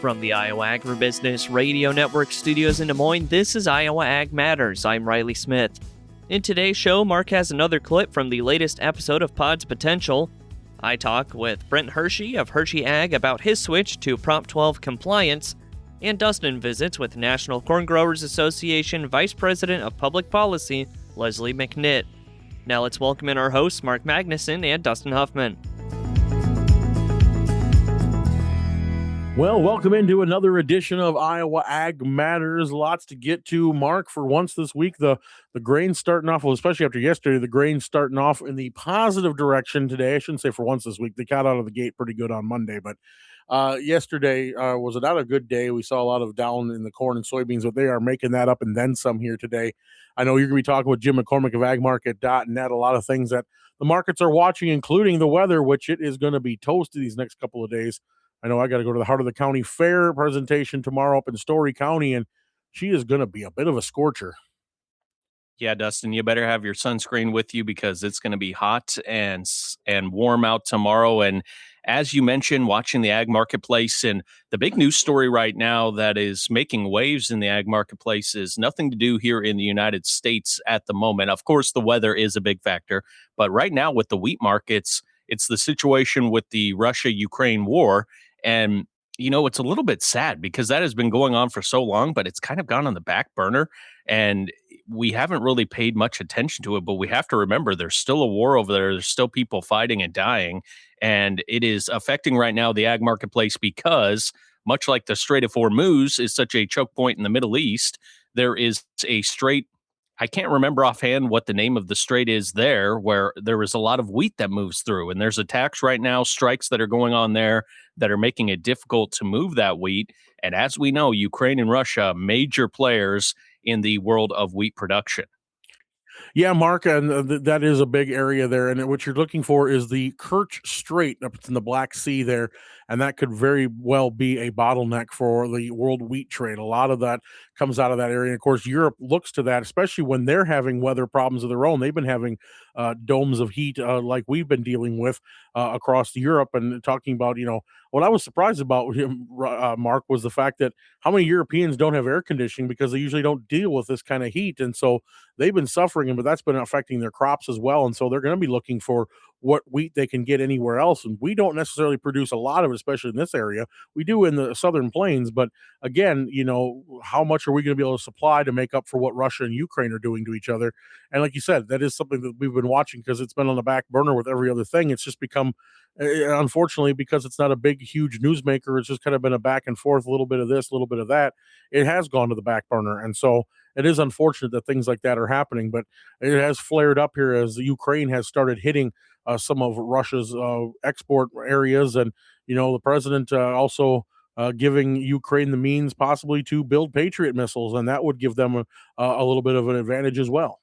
From the Iowa Agribusiness Radio Network studios in Des Moines, this is Iowa Ag Matters. I'm Riley Smith. In today's show, Mark has another clip from the latest episode of Pod's Potential. I talk with Brent Hershey of Hershey Ag about his switch to Prop 12 compliance, and Dustin visits with National Corn Growers Association Vice President of Public Policy, Leslie McNitt. Now let's welcome in our hosts, Mark Magnuson and Dustin Huffman. Well, welcome into another edition of Iowa Ag Matters. Lots to get to. Mark, for once this week, the grain's starting off, well, especially after yesterday, the grain's starting off in the positive direction today. I shouldn't say for once this week. They got out of the gate pretty good on Monday, but yesterday was not a good day. We saw a lot of down in the corn and soybeans, but they are making that up and then some here today. I know you're going to be talking with Jim McCormick of agmarket.net, a lot of things that the markets are watching, including the weather, which it is going to be toasty these next couple of days. I know I got to go to the Heart of the County Fair presentation tomorrow up in Story County, and she is going to be a bit of a scorcher. Yeah, Dustin, you better have your sunscreen with you because it's going to be hot and warm out tomorrow. And as you mentioned, watching the ag marketplace, and the big news story right now that is making waves in the ag marketplace is nothing to do here in the United States at the moment. Of course, the weather is a big factor, but right now with the wheat markets, it's the situation with the Russia-Ukraine war. And, you know, it's a little bit sad because that has been going on for so long, but it's kind of gone on the back burner. And we haven't really paid much attention to it, but we have to remember there's still a war over there. There's still people fighting and dying. And it is affecting right now the ag marketplace because, much like the Strait of Hormuz is such a choke point in the Middle East, there is a strait. I can't remember offhand what the name of the strait is there, where there is a lot of wheat that moves through. And there's attacks right now, strikes that are going on there that are making it difficult to move that wheat. And as we know, Ukraine and Russia, major players in the world of wheat production. Yeah, Mark, and that is a big area there. And what you're looking for is the Kerch Strait up in the Black Sea there, and that could very well be a bottleneck for the world wheat trade. A lot of that comes out of that area. And of course, Europe looks to that, especially when they're having weather problems of their own. They've been having domes of heat like we've been dealing with across Europe, and talking about, you know, what I was surprised about him, Mark, was the fact that how many Europeans don't have air conditioning because they usually don't deal with this kind of heat. And so they've been suffering, but that's been affecting their crops as well. And so they're going to be looking for what wheat they can get anywhere else. And we don't necessarily produce a lot of it, especially in this area. We do in the southern plains. But again, you know, how much are we going to be able to supply to make up for what Russia and Ukraine are doing to each other? And like you said, that is something that we've been watching because it's been on the back burner with every other thing. It's just become, unfortunately, because it's not a big, huge newsmaker, it's just kind of been a back and forth, a little bit of this, a little bit of that. It has gone to the back burner. And so it is unfortunate that things like that are happening, but it has flared up here as the Ukraine has started hitting some of Russia's export areas. And, you know, the president also giving Ukraine the means possibly to build Patriot missiles, and that would give them a little bit of an advantage as well.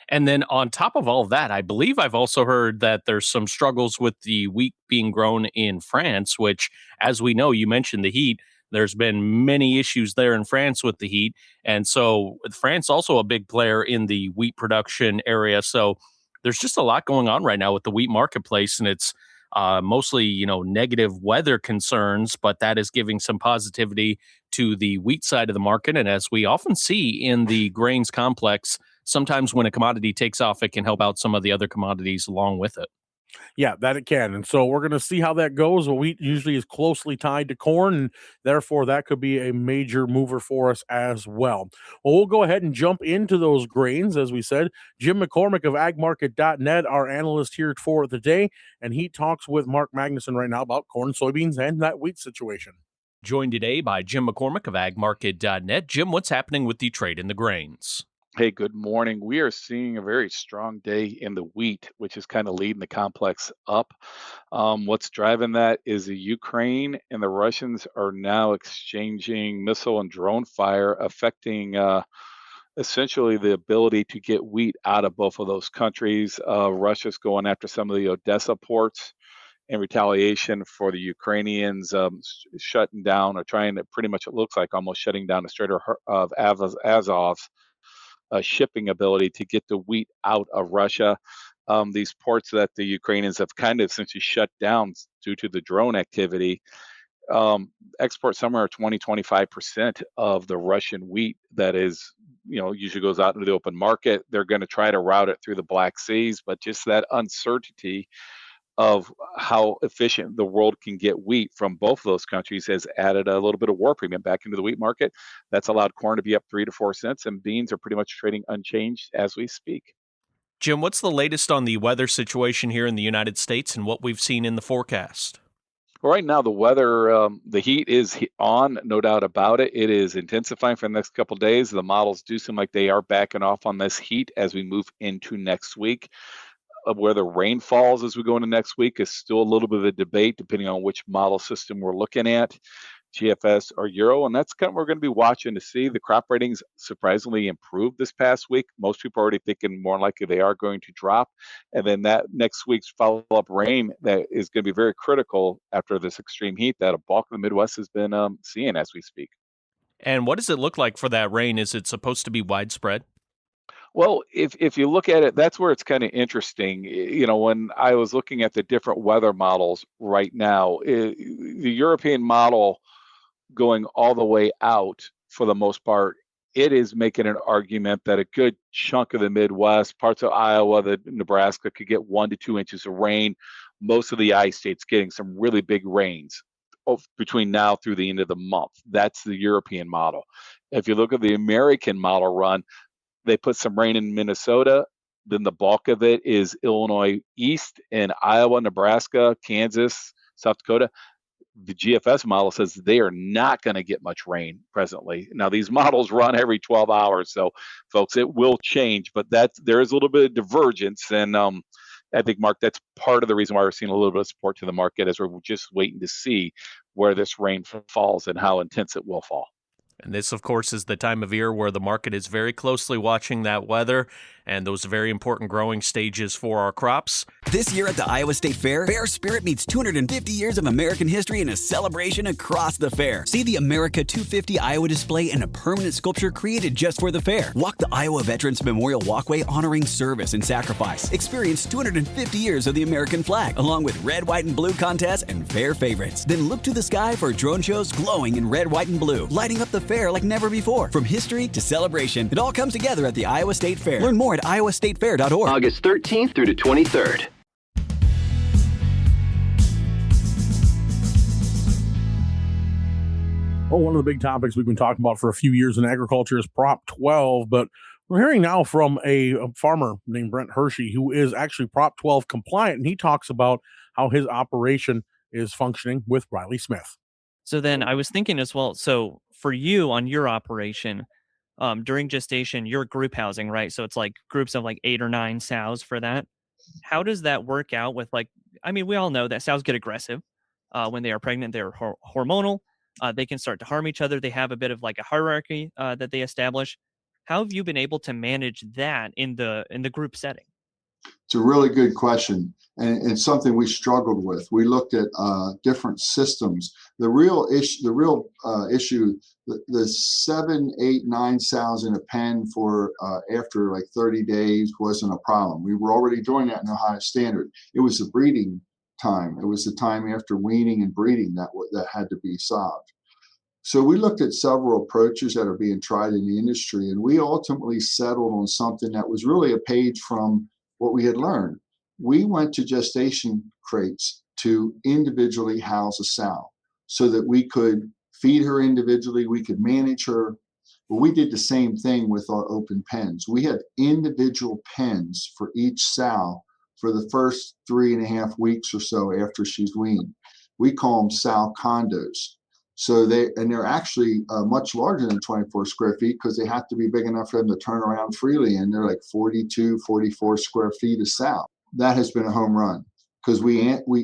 And then on top of all of that, I believe I've also heard that there's some struggles with the wheat being grown in France, which, as we know, you mentioned the heat. There's been many issues there in France with the heat. And so France also a big player in the wheat production area. So there's just a lot going on right now with the wheat marketplace. And it's mostly, you know, negative weather concerns, but that is giving some positivity to the wheat side of the market. And as we often see in the grains complex, sometimes when a commodity takes off, it can help out some of the other commodities along with it. Yeah, that it can. And so we're going to see how that goes. Well, wheat usually is closely tied to corn, and therefore that could be a major mover for us as well. Well, we'll go ahead and jump into those grains. As we said, Jim McCormick of agmarket.net, our analyst here for the day, and he talks with Mark Magnuson right now about corn, soybeans, and that wheat situation. Joined today by Jim McCormick of agmarket.net. Jim, what's happening with the trade in the grains? Hey, good morning. We are seeing a very strong day in the wheat, which is kind of leading the complex up. What's driving that is the Ukraine and the Russians are now exchanging missile and drone fire, affecting essentially the ability to get wheat out of both of those countries. Russia's going after some of the Odessa ports in retaliation for the Ukrainians shutting down or trying to, pretty much it looks like almost shutting down the Strait of Azov shipping ability to get the wheat out of Russia. These ports that the Ukrainians have kind of essentially shut down due to the drone activity export somewhere 20-25% of the Russian wheat that is, usually goes out into the open market. They're going to try to route it through the Black Seas, but just that uncertainty of how efficient the world can get wheat from both of those countries has added a little bit of war premium back into the wheat market. That's allowed corn to be up 3 to 4 cents, and beans are pretty much trading unchanged as we speak. Jim, what's the latest on the weather situation here in the United States and what we've seen in the forecast? Right now, the weather, the heat is on, no doubt about it. It is intensifying for the next couple of days. The models do seem like they are backing off on this heat as we move into next week. Of where the rain falls as we go into next week is still a little bit of a debate, depending on which model system we're looking at, GFS or Euro. And that's kind of what we're going to be watching to see. The crop ratings surprisingly improved this past week. Most people are already thinking more likely they are going to drop. And then that next week's follow-up rain that is going to be very critical after this extreme heat that a bulk of the Midwest has been seeing as we speak. And what does it look like for that rain? Is it supposed to be widespread? Well, if you look at it, that's where it's kind of interesting. When I was looking at the different weather models right now, the European model going all the way out for the most part, it is making an argument that a good chunk of the Midwest, parts of Iowa, Nebraska could get 1 to 2 inches of rain. Most of the I-states getting some really big rains between now through the end of the month. That's the European model. If you look at the American model run, they put some rain in Minnesota. Then the bulk of it is Illinois East and Iowa, Nebraska, Kansas, South Dakota. The GFS model says they are not going to get much rain presently. Now, these models run every 12 hours. So, folks, it will change. But there is a little bit of divergence. And I think, Mark, that's part of the reason why we're seeing a little bit of support to the market as we're just waiting to see where this rain falls and how intense it will fall. And this, of course, is the time of year where the market is very closely watching that weather and those very important growing stages for our crops. This year at the Iowa State Fair, Fair Spirit meets 250 years of American history in a celebration across the fair. See the America 250 Iowa display and a permanent sculpture created just for the fair. Walk the Iowa Veterans Memorial Walkway honoring service and sacrifice. Experience 250 years of the American flag, along with red, white, and blue contests and fair favorites. Then look to the sky for drone shows glowing in red, white, and blue, lighting up the fair like never before. From history to celebration, it all comes together at the Iowa State Fair. Learn more at iowastatefair.org. August 13th through the 23rd. Well, one of the big topics we've been talking about for a few years in agriculture is Prop 12, but we're hearing now from a farmer named Brent Hershey, who is actually Prop 12 compliant, and he talks about how his operation is functioning with Riley Smith. So then I was thinking as well, so for you on your operation, during gestation, you're group housing, right? So it's like groups of like 8 or 9 sows for that. How does that work out with we all know that sows get aggressive when they are pregnant. They're hormonal. They can start to harm each other. They have a bit of like a hierarchy that they establish. How have you been able to manage that in the group setting? It's a really good question, and it's something we struggled with. We looked at different systems. The real issue, the 7, 8, 9 sows in a pen for after like 30 days wasn't a problem. We were already doing that in Ohio Standard. It was the breeding time. It was the time after weaning and breeding that had to be solved. So we looked at several approaches that are being tried in the industry, and we ultimately settled on something that was really a page from what we had learned. We went to gestation crates to individually house a sow so that we could feed her individually, we could manage her. But we did the same thing with our open pens. We had individual pens for each sow for the first 3.5 weeks or so after she's weaned. We call them sow condos. So they're actually much larger than 24 square feet because they have to be big enough for them to turn around freely. And they're like 42, 44 square feet a sow. That has been a home run because we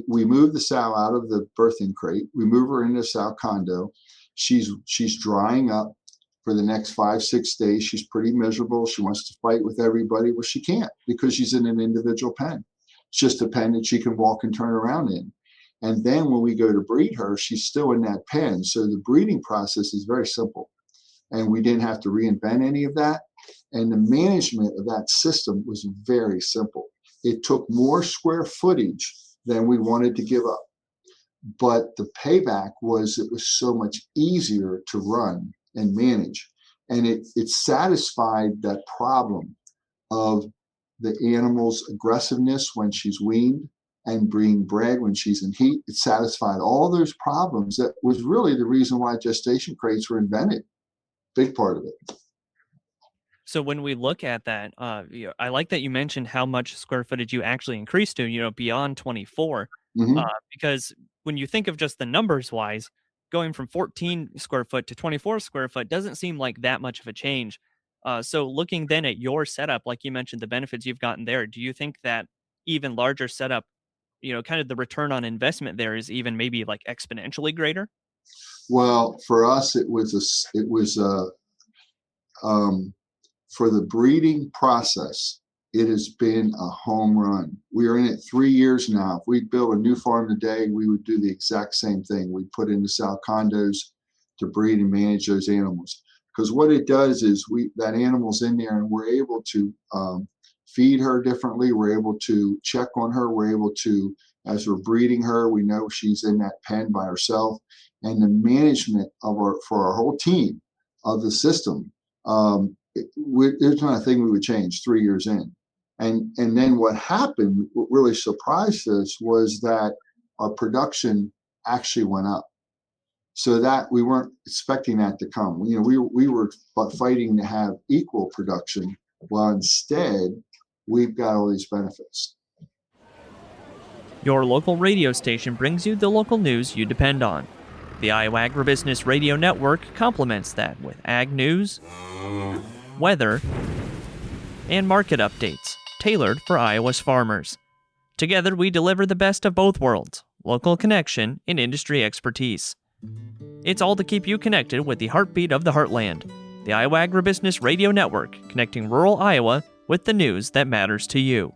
moved the sow out of the birthing crate. We move her into a sow condo. She's drying up for the next 5-6 days. She's pretty miserable. She wants to fight with everybody. Well, she can't because she's in an individual pen. It's just a pen that she can walk and turn around in. And then when we go to breed her, she's still in that pen. So the breeding process is very simple. And we didn't have to reinvent any of that. And the management of that system was very simple. It took more square footage than we wanted to give up. but the payback was it was so much easier to run and manage. And it satisfied that problem of the animal's aggressiveness when she's weaned and being bred when she's in heat. It satisfied all those problems. That was really the reason why gestation crates were invented. Big part of it. So when we look at that, I like that you mentioned how much square footage you actually increased to, beyond 24. Because when you think of just the numbers wise, going from 14 square foot to 24 square foot doesn't seem like that much of a change. So looking then at your setup, like you mentioned, the benefits you've gotten there, do you think that even larger setup, kind of the return on investment there is even maybe like exponentially greater? Well, for us, for the breeding process, it has been a home run. We are in it 3 years now. If we built a new farm today, we would do the exact same thing. We'd put in the sow condos to breed and manage those animals. Because what it does is that animal's in there and we're able to feed her differently. We're able to check on her. We're able to, as we're breeding her, we know she's in that pen by herself. And the management for our whole team of the system, there's not a thing we would change 3 years in. And then what happened, what really surprised us was that our production actually went up. So that we weren't expecting that to come. We were fighting to have equal production. Well, instead, we've got all these benefits. Your local radio station brings you the local news you depend on. The Iowa Agribusiness Radio Network complements that with ag news, weather, and market updates tailored for Iowa's farmers. Together, we deliver the best of both worlds, local connection and industry expertise. It's all to keep you connected with the heartbeat of the heartland. The Iowa Agribusiness Radio Network, connecting rural Iowa with the news that matters to you.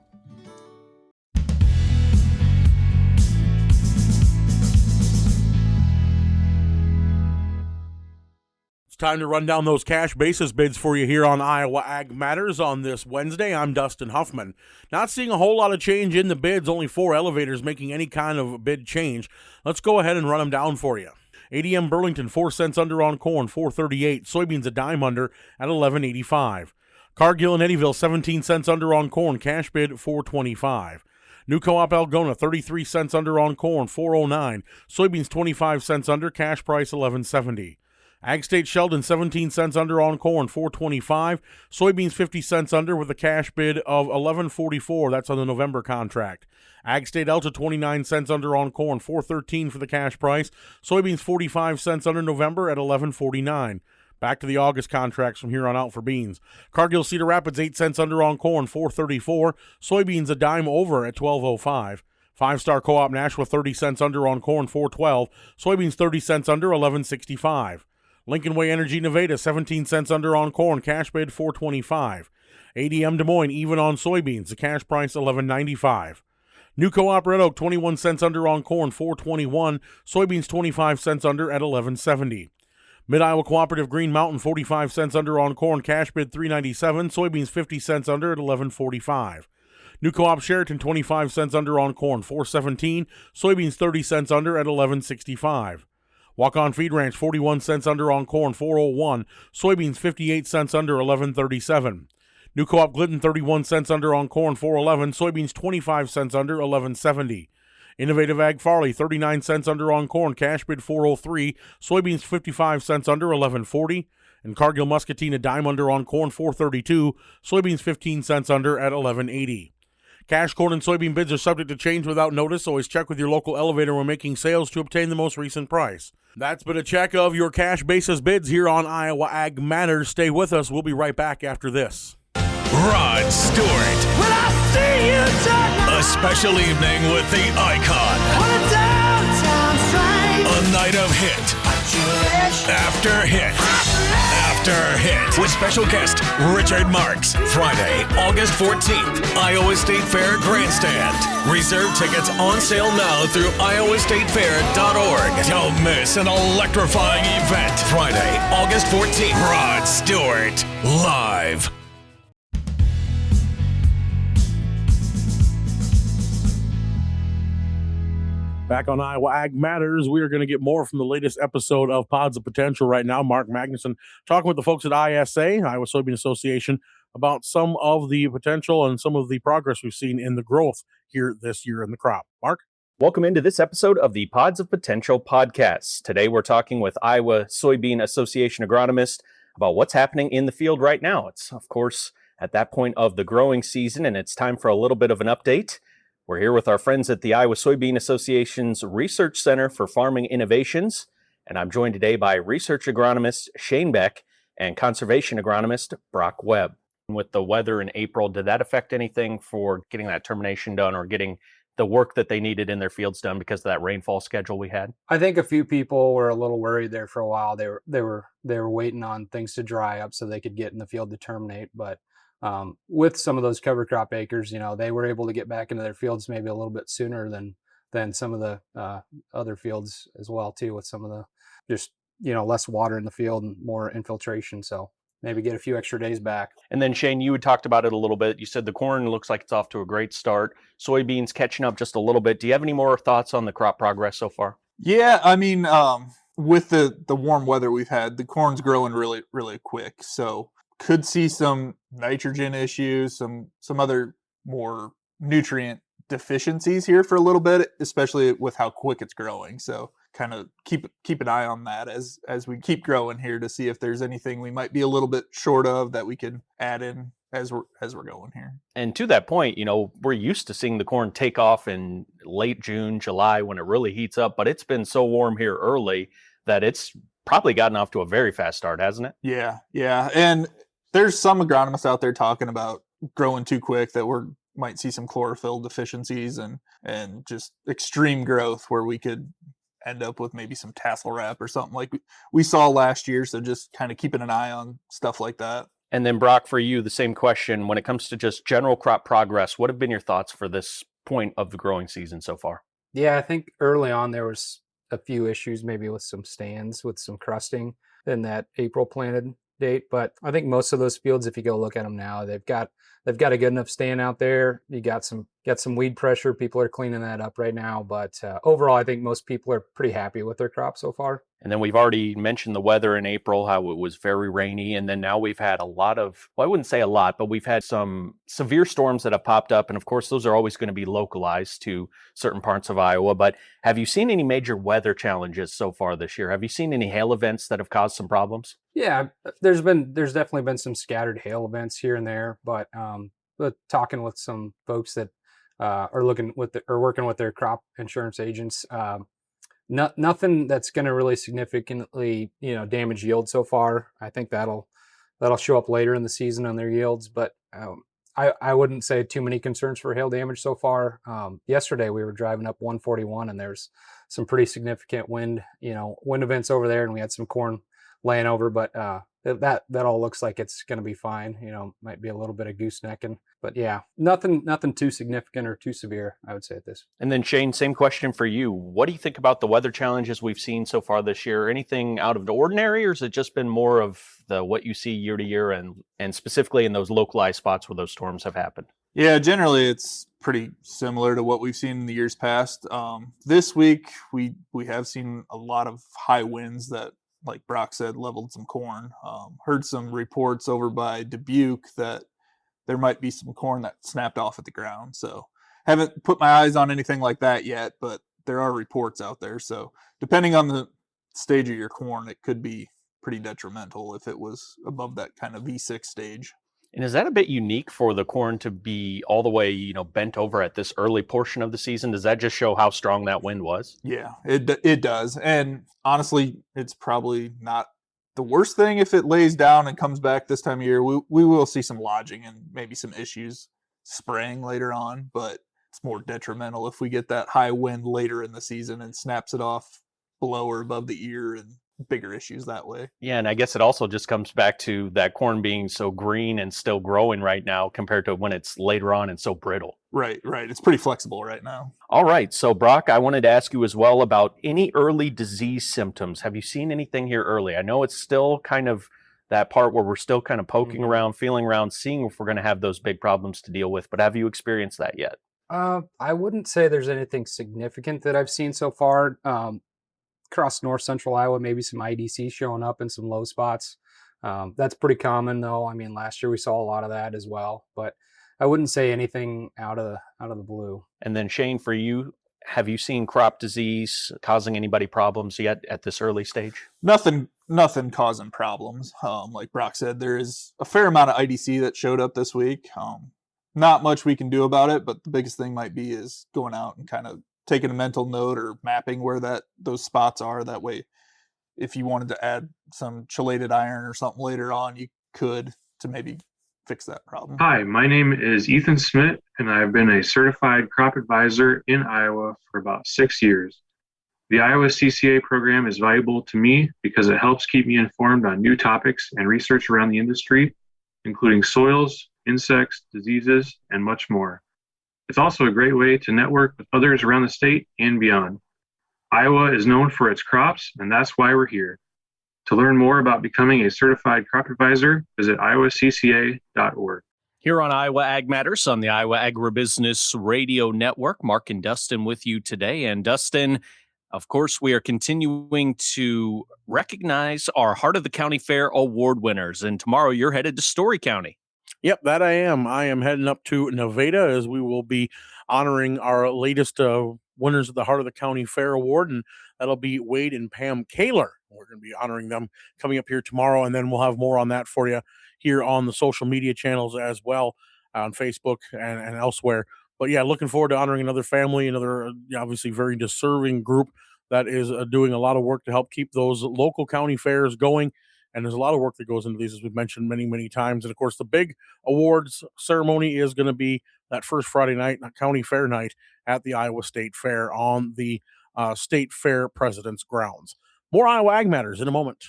Time to run down those cash basis bids for you here on Iowa Ag Matters on this Wednesday. I'm Dustin Huffman. Not seeing a whole lot of change in the bids, only 4 elevators making any kind of bid change. Let's go ahead and run them down for you. ADM Burlington, 4 cents under on corn, $4.38. Soybeans a dime under at $11.85. Cargill and Eddyville, 17 cents under on corn, cash bid $4.25. New Co-op Algona, 33 cents under on corn, $4.09. Soybeans 25 cents under, cash price $11.70. Ag State Sheldon, 17 cents under on corn, $4.25. Soybeans 50 cents under with a cash bid of $11.44. That's on the November contract. Ag State Elta, 29 cents under on corn, $4.13 for the cash price. Soybeans 45 cents under November at $11.49. Back to the August contracts from here on out for beans. Cargill Cedar Rapids, 8 cents under on corn, $4.34. Soybeans a dime over at $12.05. 5-Star Co-op Nashua, 30 cents under on corn, $4.12. Soybeans 30 cents under, $11.65. Lincoln Way Energy Nevada, 17 cents under on corn, cash bid $4.25. ADM Des Moines, even on soybeans, the cash price $11.95. New Co-op Red Oak, 21 cents under on corn, $4.21. Soybeans 25 cents under at $11.70. Mid-Iowa Cooperative Green Mountain, 45 cents under on corn, cash bid $3.97. Soybeans 50 cents under at $11.45. New Co-op Sheraton, 25 cents under on corn, $4.17. Soybeans 30 cents under at $11.65. Walk-On Feed Ranch, 41 cents under on corn, $4.01. Soybeans 58 cents under, $11.37. New Co-op Glidden, 31 cents under on corn, $4.11. Soybeans 25 cents under, $11.70. Innovative Ag Farley, 39 cents under on corn, cash bid $4.03. Soybeans 55 cents under, $11.40. And Cargill Muscatine, a dime under on corn, $4.32. Soybeans 15 cents under at $11.80. Cash corn and soybean bids are subject to change without notice. Always check with your local elevator when making sales to obtain the most recent price. That's been a check of your cash basis bids here on Iowa Ag Matters. Stay with us. We'll be right back after this. Rod Stewart. When I see you tonight, a special evening with the icon. On a downtown train, A night of hit after hit after hit with special guest Richard Marks. Friday, August 14th, Iowa State Fair Grandstand. Reserve tickets on sale now through iowastatefair.org. Don't miss an electrifying event. Friday, August 14th. Rod Stewart, live. Back on Iowa Ag Matters, we are going to get more from the latest episode of Pods of Potential right now. Mark Magnuson talking with the folks at ISA, Iowa Soybean Association, about some of the potential and some of the progress we've seen in the growth here this year in the crop. Mark? Welcome into this episode of the Pods of Potential podcast. Today we're talking with Iowa Soybean Association agronomist about what's happening in the field right now. It's, of course, at that point of the growing season, and it's time for a little bit of an update. We're here with our friends at the Iowa Soybean Association's Research Center for Farming Innovations, and I'm joined today by research agronomist Shane Beck and conservation agronomist Brock Webb. With the weather in April, did that affect anything for getting that termination done or getting the work that they needed in their fields done because of that rainfall schedule we had? I think a few people were a little worried there for a while. They were waiting on things to dry up so they could get in the field to terminate, but with some of those cover crop acres, they were able to get back into their fields maybe a little bit sooner than some of the other fields as well too, with some of the just less water in the field and more infiltration. So maybe get a few extra days back. And then Shane, you had talked about it a little bit. You said the corn looks like it's off to a great start. Soybeans catching up just a little bit. Do you have any more thoughts on the crop progress so far? Yeah, I mean, with the warm weather we've had, the corn's growing really, really quick. So could see some nitrogen issues, some other more nutrient deficiencies here for a little bit, especially with how quick it's growing. So kind of keep an eye on that as we keep growing here to see if there's anything we might be a little bit short of that we can add in as we're going here. And to that point, we're used to seeing the corn take off in late June, July when it really heats up, but it's been so warm here early that it's probably gotten off to a very fast start, hasn't it? Yeah. And there's some agronomists out there talking about growing too quick, that might see some chlorophyll deficiencies and just extreme growth where we could end up with maybe some tassel wrap or something like we saw last year. So just kind of keeping an eye on stuff like that. And then Brock, for you, the same question. When it comes to just general crop progress, what have been your thoughts for this point of the growing season so far? Yeah, I think early on there was a few issues maybe with some stands, with some crusting in that April planted date, but I think most of those fields, if you go look at them now, they've got a good enough stand out there. You got some weed pressure. People are cleaning that up right now, but overall, I think most people are pretty happy with their crop so far. And then we've already mentioned the weather in April, how it was very rainy. And then now we've had a lot of, well, I wouldn't say a lot, but we've had some severe storms that have popped up. And of course, those are always going to be localized to certain parts of Iowa. But have you seen any major weather challenges so far this year? Have you seen any hail events that have caused some problems? Yeah, there's definitely been some scattered hail events here and there, but talking with some folks that are working with their crop insurance agents, nothing that's going to really significantly damage yield so far. I think that'll show up later in the season on their yields, but I wouldn't say too many concerns for hail damage so far. Yesterday we were driving up 141 and there's some pretty significant wind events over there, and we had some corn laying over, but that all looks like it's going to be fine. Might be a little bit of goosenecking, but yeah, nothing too significant or too severe, I would say, at this. And then Shane, same question for you. What do you think about the weather challenges we've seen so far this year? Anything out of the ordinary, or has it just been more of what you see year to year and specifically in those localized spots where those storms have happened? Yeah, generally it's pretty similar to what we've seen in the years past. This week we have seen a lot of high winds that, like Brock said, leveled some corn. Heard some reports over by Dubuque that there might be some corn that snapped off at the ground. So haven't put my eyes on anything like that yet, but there are reports out there. So depending on the stage of your corn, it could be pretty detrimental if it was above that kind of V6 stage. And is that a bit unique for the corn to be all the way, bent over at this early portion of the season? Does that just show how strong that wind was? Yeah, it does. And honestly, it's probably not the worst thing if it lays down and comes back this time of year. We will see some lodging and maybe some issues spraying later on, but it's more detrimental if we get that high wind later in the season and snaps it off below or above the ear, and bigger issues that way. Yeah, and I guess it also just comes back to that corn being so green and still growing right now compared to when it's later on and so brittle. Right. It's pretty flexible right now. All right. So, Brock, I wanted to ask you as well about any early disease symptoms. Have you seen anything here early? I know it's still kind of that part where we're still kind of poking around, feeling around, seeing if we're going to have those big problems to deal with, but have you experienced that yet? I wouldn't say there's anything significant that I've seen so far. Across north central Iowa, maybe some IDC showing up in some low spots. That's pretty common, though. I mean, last year we saw a lot of that as well, but I wouldn't say anything out of the blue. And then Shane, for you, have you seen crop disease causing anybody problems yet at this early stage? Nothing causing problems. Like Brock said, there is a fair amount of IDC that showed up this week. Not much we can do about it, but the biggest thing might be is going out and kind of taking a mental note or mapping where those spots are. That way, if you wanted to add some chelated iron or something later on, you could, to maybe fix that problem. Hi, my name is Ethan Smith, and I've been a certified crop advisor in Iowa for about 6 years. The Iowa CCA program is valuable to me because it helps keep me informed on new topics and research around the industry, including soils, insects, diseases, and much more. It's also a great way to network with others around the state and beyond. Iowa is known for its crops, and that's why we're here. To learn more about becoming a certified crop advisor, visit iowacca.org. Here on Iowa Ag Matters on the Iowa Agribusiness Radio Network, Mark and Dustin with you today. And Dustin, of course, we are continuing to recognize our Heart of the County Fair award winners. And tomorrow you're headed to Story County. Yep, that I am. I am heading up to Nevada as we will be honoring our latest winners of the Heart of the County Fair Award, and that'll be Wade and Pam Kaler. We're going to be honoring them coming up here tomorrow, and then we'll have more on that for you here on the social media channels as well, on Facebook and elsewhere. But yeah, looking forward to honoring another family, another obviously very deserving group that is doing a lot of work to help keep those local county fairs going. And there's a lot of work that goes into these, as we've mentioned many, many times. And of course, the big awards ceremony is going to be that first Friday night, county fair night at the Iowa State Fair on the State Fair President's grounds. More Iowa Ag Matters in a moment.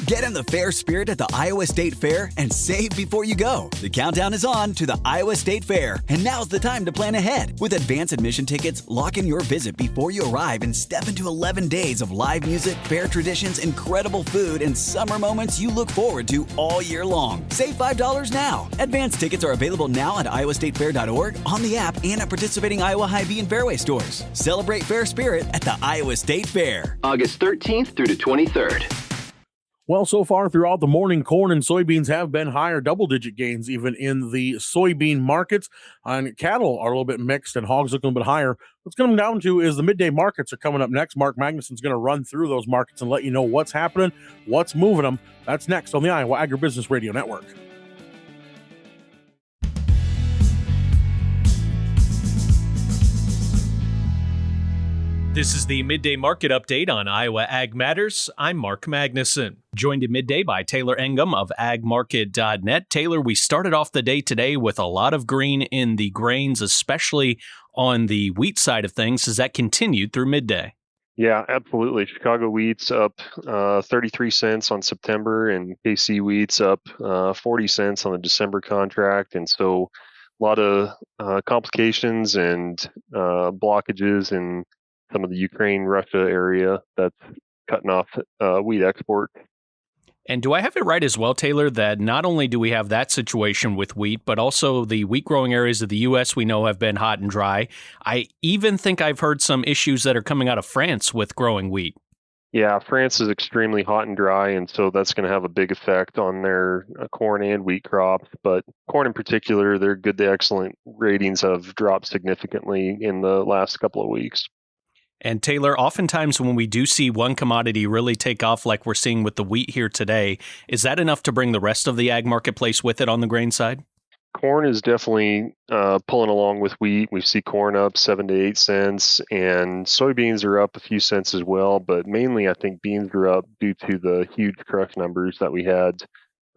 Get in the fair spirit at the Iowa State Fair and save before you go. The countdown is on to the Iowa State Fair, and now's the time to plan ahead. With advance admission tickets, lock in your visit before you arrive and step into 11 days of live music, fair traditions, incredible food, and summer moments you look forward to all year long. Save $5 now. Advance tickets are available now at iowastatefair.org, on the app, and at participating Iowa Hy-Vee and Fairway stores. Celebrate fair spirit at the Iowa State Fair. August 13th through the 23rd. Well, so far throughout the morning, corn and soybeans have been higher, double-digit gains even in the soybean markets. And cattle are a little bit mixed, and hogs look a little bit higher. What's coming down to is the midday markets are coming up next. Mark Magnuson's going to run through those markets and let you know what's happening, what's moving them. That's next on the Iowa Agribusiness Radio Network. This is the Midday Market Update on Iowa Ag Matters. I'm Mark Magnuson. Joined at midday by Taylor Engum of agmarket.net. Taylor, we started off the day today with a lot of green in the grains, especially on the wheat side of things. Has that continued through midday? Yeah, absolutely. Chicago wheat's up 33 cents on September, and KC wheat's up 40 cents on the December contract. And so a lot of complications and blockages in some of the Ukraine-Russia area that's cutting off wheat export. And do I have it right as well, Taylor, that not only do we have that situation with wheat, but also the wheat-growing areas of the U.S. we know have been hot and dry. I even think I've heard some issues that are coming out of France with growing wheat. Yeah, France is extremely hot and dry, and so that's going to have a big effect on their corn and wheat crops. But corn in particular, their good to excellent ratings have dropped significantly in the last couple of weeks. And Taylor, oftentimes when we do see one commodity really take off like we're seeing with the wheat here today, is that enough to bring the rest of the ag marketplace with it on the grain side? Corn is definitely pulling along with wheat. We see corn up 7 to 8 cents, and soybeans are up a few cents as well. But mainly, I think beans are up due to the huge crush numbers that we had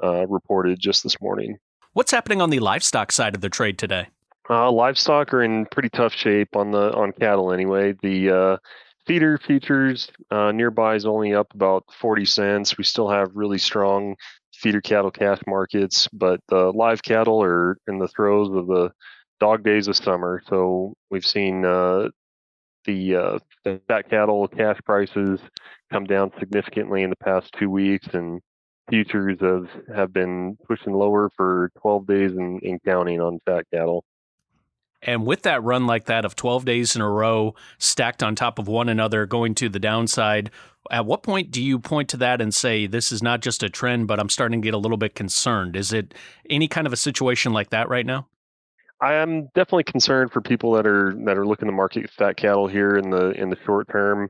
reported just this morning. What's happening on the livestock side of the trade today? Livestock are in pretty tough shape on cattle anyway. The feeder futures nearby is only up about 40 cents. We still have really strong feeder cattle cash markets, but the live cattle are in the throes of the dog days of summer. So we've seen the fat cattle cash prices come down significantly in the past 2 weeks, and futures have been pushing lower for 12 days and counting on fat cattle. And with that run like that of 12 days in a row stacked on top of one another going to the downside, at what point do you point to that and say, this is not just a trend, but I'm starting to get a little bit concerned? Is it any kind of a situation like that right now? I am definitely concerned for people that are looking to market fat cattle here in the short term.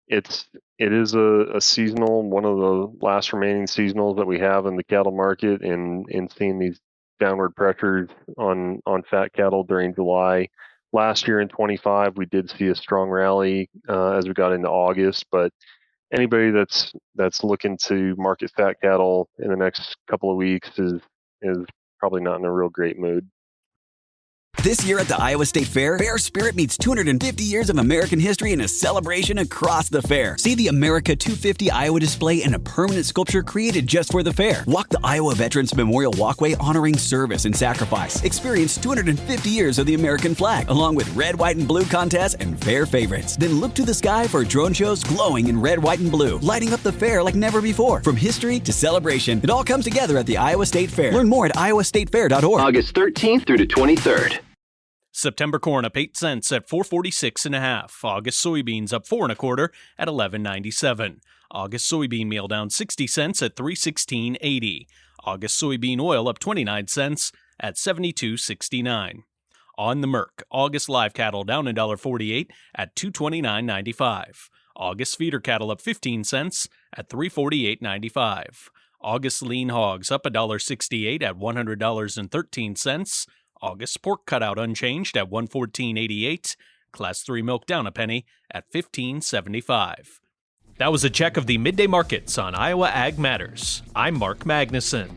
It is a seasonal, one of the last remaining seasonals that we have in the cattle market, and seeing these downward pressures on fat cattle during July. Last year in 25, we did see a strong rally as we got into August, but anybody that's looking to market fat cattle in the next couple of weeks is probably not in a real great mood. This year at the Iowa State Fair, Fair Spirit meets 250 years of American history in a celebration across the fair. See the America 250 Iowa display and a permanent sculpture created just for the fair. Walk the Iowa Veterans Memorial Walkway honoring service and sacrifice. Experience 250 years of the American flag, along with red, white, and blue contests and fair favorites. Then look to the sky for drone shows glowing in red, white, and blue, lighting up the fair like never before. From history to celebration, it all comes together at the Iowa State Fair. Learn more at iowastatefair.org. August 13th through the 23rd. September corn up 8 cents at $4.46.5. August soybeans up 4 1/4 at $11.97. August soybean meal down 60 cents at $3.16.80. August soybean oil up 29 cents at $72.69. On the Merc, August live cattle down $1.48 at $229.95. August feeder cattle up 15 cents at $348.95. August lean hogs up $1.68 at $100.13. August pork cutout unchanged at $114.88. Class 3 milk down a penny at $15.75. That was a check of the midday markets on Iowa Ag Matters. I'm Mark Magnuson.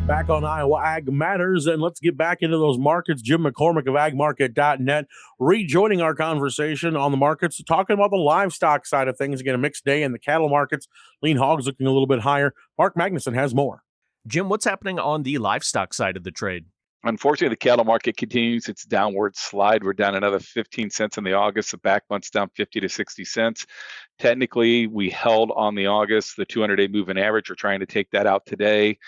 Back on Iowa Ag Matters, and let's get back into those markets. Jim McCormick of agmarket.net rejoining our conversation on the markets, talking about the livestock side of things. Again, a mixed day in the cattle markets. Lean hogs looking a little bit higher. Mark Magnuson has more. Jim, what's happening on the livestock side of the trade? Unfortunately, the cattle market continues its downward slide. We're down another 15 cents in the August. The back month's down 50 to 60 cents. Technically, we held on the August, the 200-day moving average. We're trying to take that out today.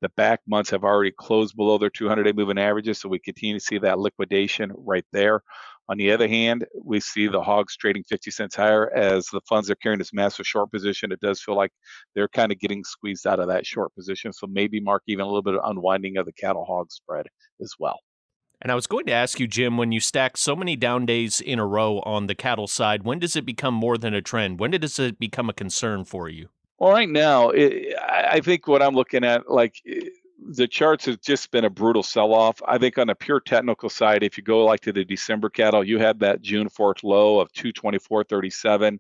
The back months have already closed below their 200-day moving averages, so we continue to see that liquidation right there. On the other hand, we see the hogs trading 50 cents higher as the funds are carrying this massive short position. It does feel like they're kind of getting squeezed out of that short position, so maybe, Mark, even a little bit of unwinding of the cattle-hog spread as well. And I was going to ask you, Jim, when you stack so many down days in a row on the cattle side, when does it become more than a trend? When does it become a concern for you? Well, right now, I think what I'm looking at, the charts have just been a brutal sell-off. I think on the pure technical side, if you go to the December cattle, you had that June 4th low of 224.37,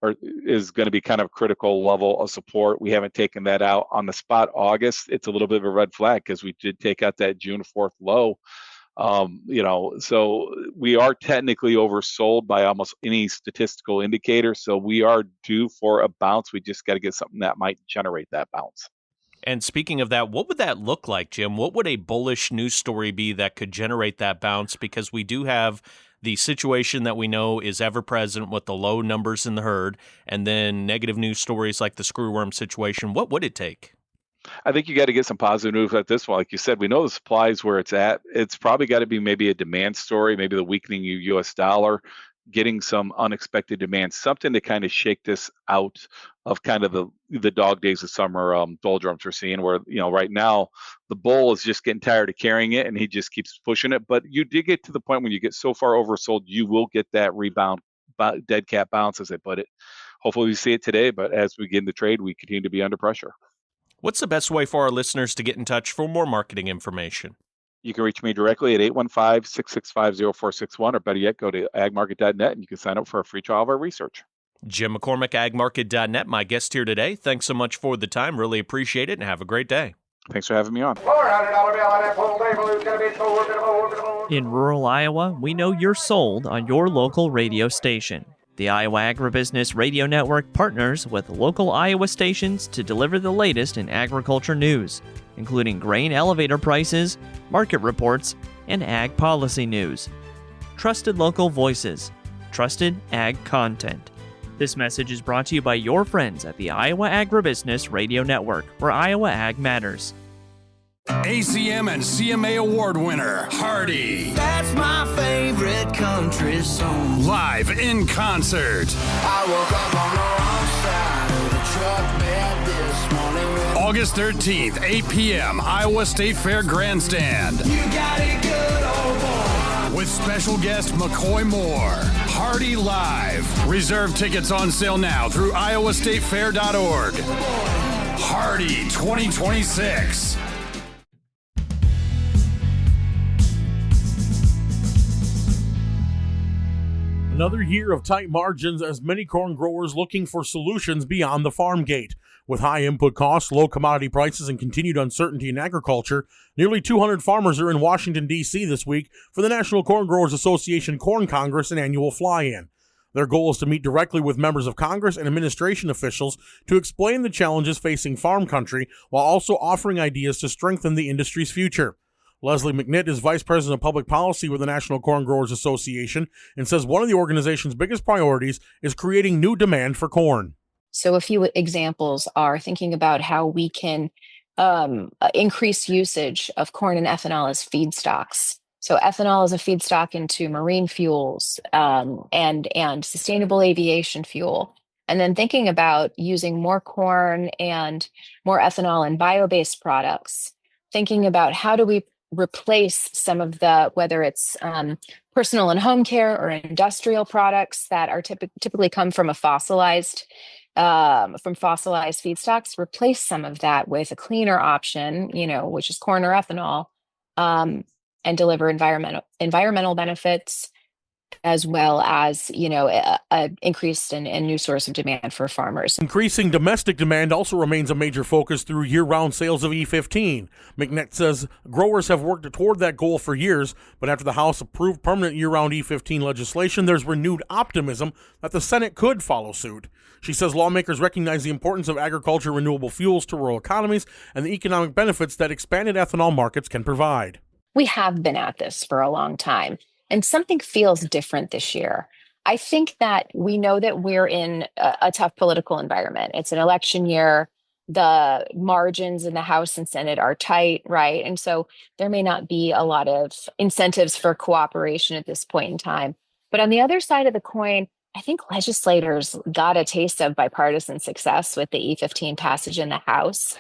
or is going to be kind of critical level of support. We haven't taken that out. On the spot August, it's a little bit of a red flag because we did take out that June 4th low. So we are technically oversold by almost any statistical indicator. So we are due for a bounce. We just got to get something that might generate that bounce. And speaking of that, what would that look like, Jim? What would a bullish news story be that could generate that bounce? Because we do have the situation that we know is ever present with the low numbers in the herd, and then negative news stories like the screwworm situation. What would it take? I think you got to get some positive news at this one. Like you said, we know the supply is where it's at. It's probably got to be maybe a demand story, maybe the weakening U.S. dollar, getting some unexpected demand, something to kind of shake this out of kind of the dog days of summer doldrums we're seeing, where, right now the bull is just getting tired of carrying it and he just keeps pushing it. But you did get to the point when you get so far oversold, you will get that rebound, dead cat bounce, as they put it. Hopefully we see it today, but as we get in the trade, we continue to be under pressure. What's the best way for our listeners to get in touch for more marketing information? You can reach me directly at 815-665-0461, or better yet, go to agmarket.net and you can sign up for a free trial of our research. Jim McCormick, agmarket.net, my guest here today. Thanks so much for the time. Really appreciate it, and have a great day. Thanks for having me on. In rural Iowa, we know you're sold on your local radio station. The Iowa Agribusiness Radio Network partners with local Iowa stations to deliver the latest in agriculture news, including grain elevator prices, market reports, and ag policy news. Trusted local voices, trusted ag content. This message is brought to you by your friends at the Iowa Agribusiness Radio Network, where Iowa Ag matters. ACM and CMA award winner, Hardy. That's my favorite country song. Live in concert. I woke up on the wrong side of the truck bed this morning. August 13th, 8 p.m., Iowa State Fair Grandstand. You got it good, old boy. With special guest McCoy Moore. Hardy Live. Reserve tickets on sale now through iowastatefair.org. Hardy 2026. Another year of tight margins as many corn growers looking for solutions beyond the farm gate. With high input costs, low commodity prices, and continued uncertainty in agriculture, nearly 200 farmers are in Washington, D.C. this week for the National Corn Growers Association Corn Congress and annual fly-in. Their goal is to meet directly with members of Congress and administration officials to explain the challenges facing farm country while also offering ideas to strengthen the industry's future. Leslie McNitt is Vice President of Public Policy with the National Corn Growers Association and says one of the organization's biggest priorities is creating new demand for corn. So a few examples are thinking about how we can increase usage of corn and ethanol as feedstocks. So ethanol is a feedstock into marine fuels and sustainable aviation fuel. And then thinking about using more corn and more ethanol in bio-based products, thinking about how do we replace some of the, whether it's personal and home care or industrial products that are typically come from a fossilized feedstocks, replace some of that with a cleaner option, which is corn or ethanol, and deliver environmental benefits, as well as, a increased and new source of demand for farmers. Increasing domestic demand also remains a major focus through year-round sales of E15. McNitt says growers have worked toward that goal for years, but after the House approved permanent year-round E15 legislation, there's renewed optimism that the Senate could follow suit. She says lawmakers recognize the importance of agriculture renewable fuels to rural economies and the economic benefits that expanded ethanol markets can provide. We have been at this for a long time, and something feels different this year. I think that we know that we're in a tough political environment. It's an election year. The margins in the House and Senate are tight, right? And so there may not be a lot of incentives for cooperation at this point in time. But on the other side of the coin, I think legislators got a taste of bipartisan success with the E15 passage in the House.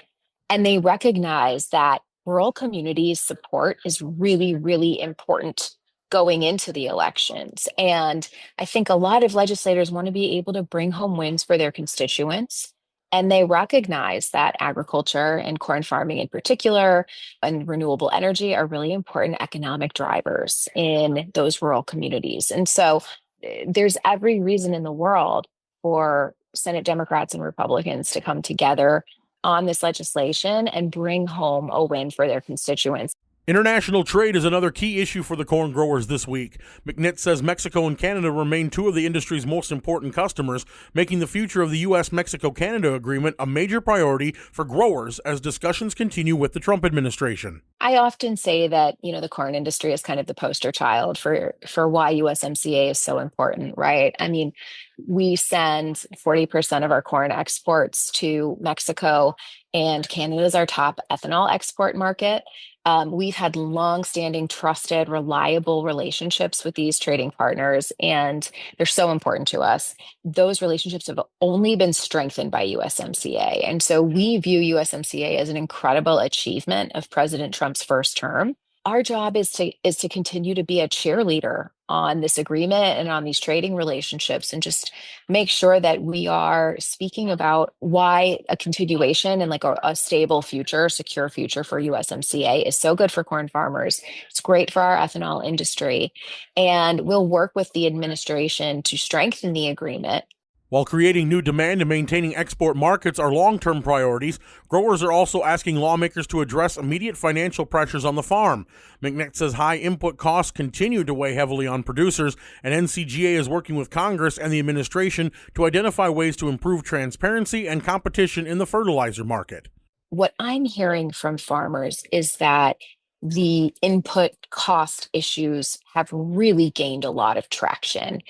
And they recognize that rural communities' support is really, really important going into the elections. And I think a lot of legislators want to be able to bring home wins for their constituents. And they recognize that agriculture and corn farming in particular and renewable energy are really important economic drivers in those rural communities. And so there's every reason in the world for Senate Democrats and Republicans to come together on this legislation and bring home a win for their constituents. International trade is another key issue for the corn growers this week. McNitt says Mexico and Canada remain two of the industry's most important customers, making the future of the U.S.-Mexico-Canada agreement a major priority for growers as discussions continue with the Trump administration. I often say that, the corn industry is kind of the poster child for why USMCA is so important, right? I mean, we send 40% of our corn exports to Mexico, and Canada is our top ethanol export market. We've had long-standing, trusted, reliable relationships with these trading partners, and they're so important to us. Those relationships have only been strengthened by USMCA. And so we view USMCA as an incredible achievement of President Trump's first term. Our job is to continue to be a cheerleader on this agreement and on these trading relationships, and just make sure that we are speaking about why a continuation and like a stable future, secure future for USMCA is so good for corn farmers. It's great for our ethanol industry, and we'll work with the administration to strengthen the agreement. While creating new demand and maintaining export markets are long-term priorities, growers are also asking lawmakers to address immediate financial pressures on the farm. McNitt says high input costs continue to weigh heavily on producers, and NCGA is working with Congress and the administration to identify ways to improve transparency and competition in the fertilizer market. What I'm hearing from farmers is that the input cost issues have really gained a lot of traction.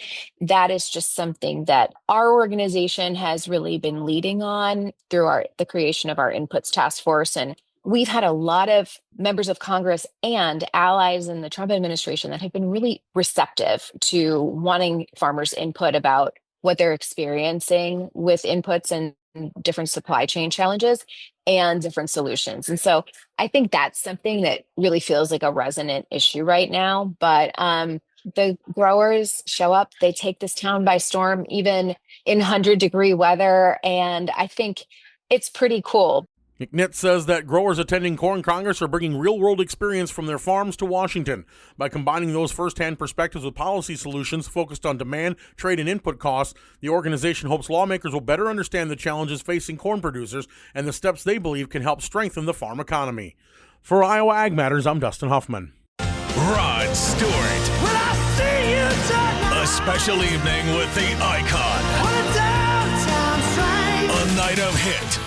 That is just something that our organization has really been leading on through the creation of our inputs task force. And we've had a lot of members of Congress and allies in the Trump administration that have been really receptive to wanting farmers' input about what they're experiencing with inputs and different supply chain challenges and different solutions. And so I think that's something that really feels like a resonant issue right now. But the growers show up, they take this town by storm, even in 100-degree weather. And I think it's pretty cool. McNitt says that growers attending Corn Congress are bringing real-world experience from their farms to Washington. By combining those first-hand perspectives with policy solutions focused on demand, trade, and input costs, the organization hopes lawmakers will better understand the challenges facing corn producers and the steps they believe can help strengthen the farm economy. For Iowa Ag Matters, I'm Dustin Hoffman. Rod Stewart. When I see you tonight, A special evening with the icon. on a downtown train, A night of hit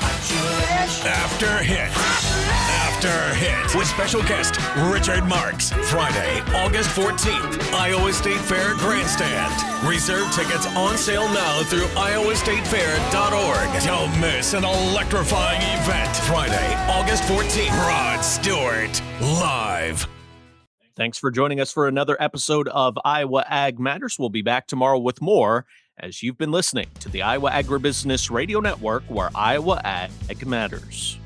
after hit after hit with special guest Richard Marks. Friday, August 14th, Iowa State Fair Grandstand. Reserve tickets on sale now through iowastatefair.org. Don't miss an electrifying event. Friday, August 14th. Rod Stewart live. Thanks for joining us for another episode of Iowa Ag Matters. We'll be back tomorrow with more, as you've been listening to the Iowa Agribusiness Radio Network, where Iowa Ag Matters.